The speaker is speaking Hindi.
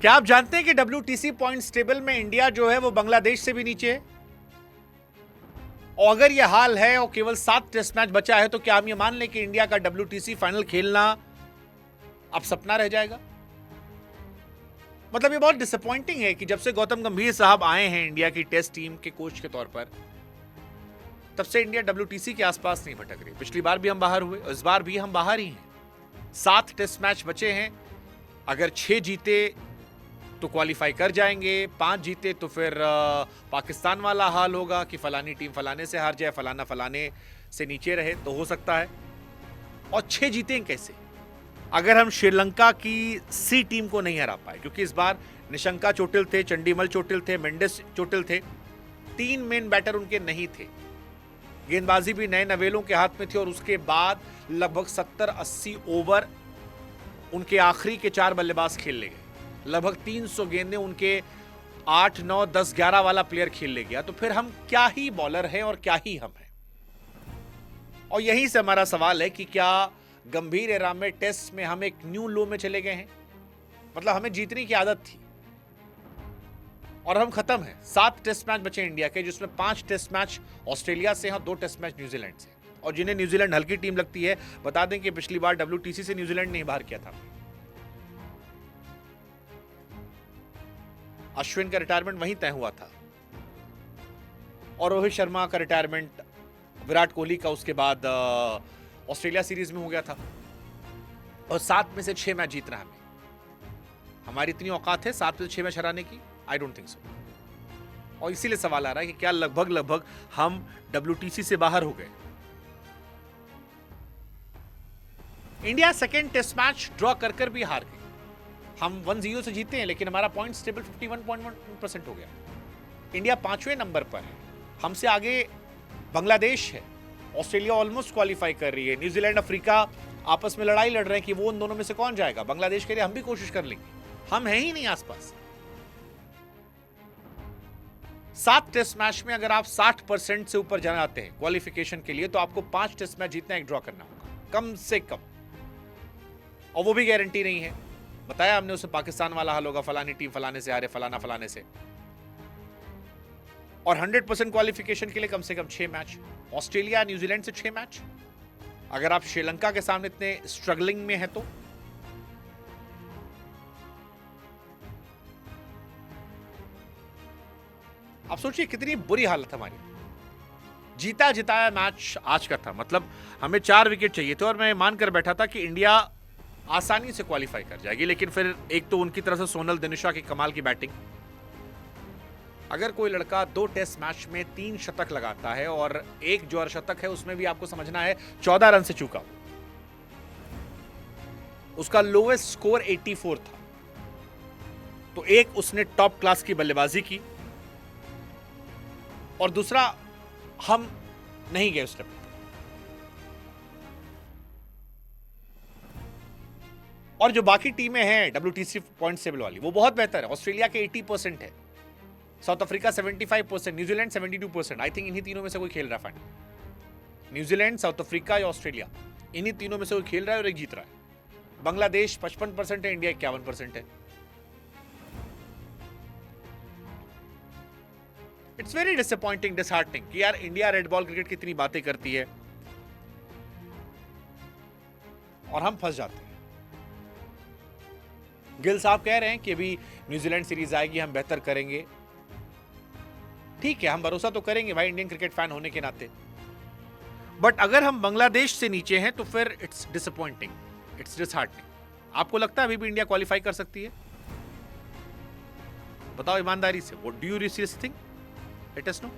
क्या आप जानते हैं कि WTC पॉइंट्स टेबल में इंडिया जो है वो बांग्लादेश से भी नीचे है? और अगर यह हाल है और केवल 7 टेस्ट मैच बचा है तो क्या हम ये मान लें कि इंडिया का WTC फाइनल खेलना अब सपना रह जाएगा? मतलब ये बहुत डिसअपॉइंटिंग है कि जब से गौतम गंभीर साहब आए हैं इंडिया की टेस्ट टीम के कोच के तौर पर, तब से इंडिया WTC के आसपास नहीं भटक रही। पिछली बार भी हम बाहर हुए, इस बार भी हम बाहर ही हैं। 7 टेस्ट मैच बचे हैं, अगर 6 जीते तो क्वालिफाई कर जाएंगे, 5 जीते तो फिर पाकिस्तान वाला हाल होगा कि फलानी टीम फलाने से हार जाए, फलाना फलाने से नीचे रहे, तो हो सकता है। और 6 जीतेंगे कैसे अगर हम श्रीलंका की सी टीम को नहीं हरा पाए? क्योंकि इस बार निशंका चोटिल थे, चंडीमल चोटिल थे, मेंडिस चोटिल थे, 3 मेन बैटर उनके नहीं थे, गेंदबाजी भी नए नवेलों के हाथ में थी, और उसके बाद लगभग 70-80 ओवर उनके आखिरी के 4 बल्लेबाज खेल ले गए। लगभग 300 गेंदें उनके 8, 9, 10, 11 वाला प्लेयर खेल ले गया। तो फिर हम क्या ही बॉलर हैं और क्या ही हम हैं। और यहीं से हमारा सवाल है कि क्या गंभीर एरा में टेस्ट में हम एक न्यू लो में चले गए हैं? मतलब हमें जीतने की आदत थी और हम खत्म हैं। 7 टेस्ट मैच बचे इंडिया के, जिसमें 5 टेस्ट मैच ऑस्ट्रेलिया से हैं, 2 टेस्ट मैच न्यूजीलैंड से। और जिन्हें न्यूजीलैंड हल्की टीम लगती है, बता दें कि पिछली बार WTC से न्यूजीलैंड ने बाहर किया था। अश्विन का रिटायरमेंट वहीं तय हुआ था, और रोहित शर्मा का रिटायरमेंट विराट कोहली का उसके बाद ऑस्ट्रेलिया सीरीज में हो गया था। और 7 में से 6 मैच जीतना है हमें। हमारी इतनी औकात है 7 में से 6 मैच हराने की? I don't think so. और इसीलिए सवाल आ रहा है कि क्या लगभग हम WTC से बाहर हो गए? India second test match draw कर भी हार गई। हम 1-0 से जीते हैं, लेकिन हमारा पॉइंट्स टेबल 51.1% हो गया। इंडिया 5वें नंबर पर है, हमसे आगे बांग्लादेश है, ऑस्ट्रेलिया ऑलमोस्ट क्वालिफाई कर रही है, न्यूजीलैंड अफ्रीका आपस में लड़ाई लड़ रहे हैं कि वो उन दोनों में से कौन जाएगा। बांग्लादेश के लिए हम भी कोशिश कर लेंगे, हम हैं ही नहीं आसपास। 7 टेस्ट मैच में अगर आप 60% से ऊपर जाना चाहते हैं क्वालिफिकेशन के लिए, तो आपको 5 टेस्ट मैच जीतना, एक ड्रॉ करना होगा कम से कम। और वो भी गारंटी नहीं है। बताया हमने, उसे पाकिस्तान वाला हाल होगा, फलानी टीम फलाने से हारे, फलाना फलाने से। और 100% क्वालिफिकेशन के लिए कम से कम 6 मैच, ऑस्ट्रेलिया न्यूजीलैंड से 6 मैच। अगर आप श्रीलंका के सामने इतने स्ट्रगलिंग में है तो आप सोचिए कितनी बुरी हालत हमारी। जीता जिताया मैच आज का था, मतलब हमें 4 विकेट चाहिए थे, और मैं मानकर बैठा था कि इंडिया आसानी से क्वालिफाई कर जाएगी। लेकिन फिर एक तो उनकी तरफ से सोनल दिनुशा की कमाल की बैटिंग। अगर कोई लड़का 2 टेस्ट मैच में 3 शतक लगाता है, और एक जो अर्धशतक है उसमें भी आपको समझना है 14 रन से चूका, उसका लोएस्ट स्कोर 84 था। तो एक उसने टॉप क्लास की बल्लेबाजी की, और दूसरा हम नहीं गए उस स्टेप। और जो बाकी टीमें हैं WTC पॉइंट्स टेबल वाली, वो बहुत बेहतर है। ऑस्ट्रेलिया के 80% है, south Africa 75%, New Zealand 72%। I think इन्हीं तीनों में से कोई खेल रहा है फाइनल। न्यूजीलैंड, साउथ अफ्रीका या ऑस्ट्रेलिया, इन्हीं तीनों में से कोई खेल रहा है और एक जीत रहा है। बांग्लादेश 55% है, इंडिया 51% है। इट्स वेरी डिसअपॉइंटिंग, डिसहार्टनिंग कि यार इंडिया रेड बॉल क्रिकेट की इतनी बातें करती है और हम फंस जाते हैं। गिल साहब कह रहे हैं कि अभी न्यूजीलैंड सीरीज आएगी, हम बेहतर करेंगे। ठीक है, हम भरोसा तो करेंगे भाई इंडियन क्रिकेट फैन होने के नाते, बट अगर हम बांग्लादेश से नीचे हैं तो फिर इट्स डिसअपॉइंटिंग, इट्स डिसहार्टनिंग। आपको लगता है अभी भी इंडिया क्वालिफाई कर सकती है? बताओ ईमानदारी से, what do you seriously think? Let us know.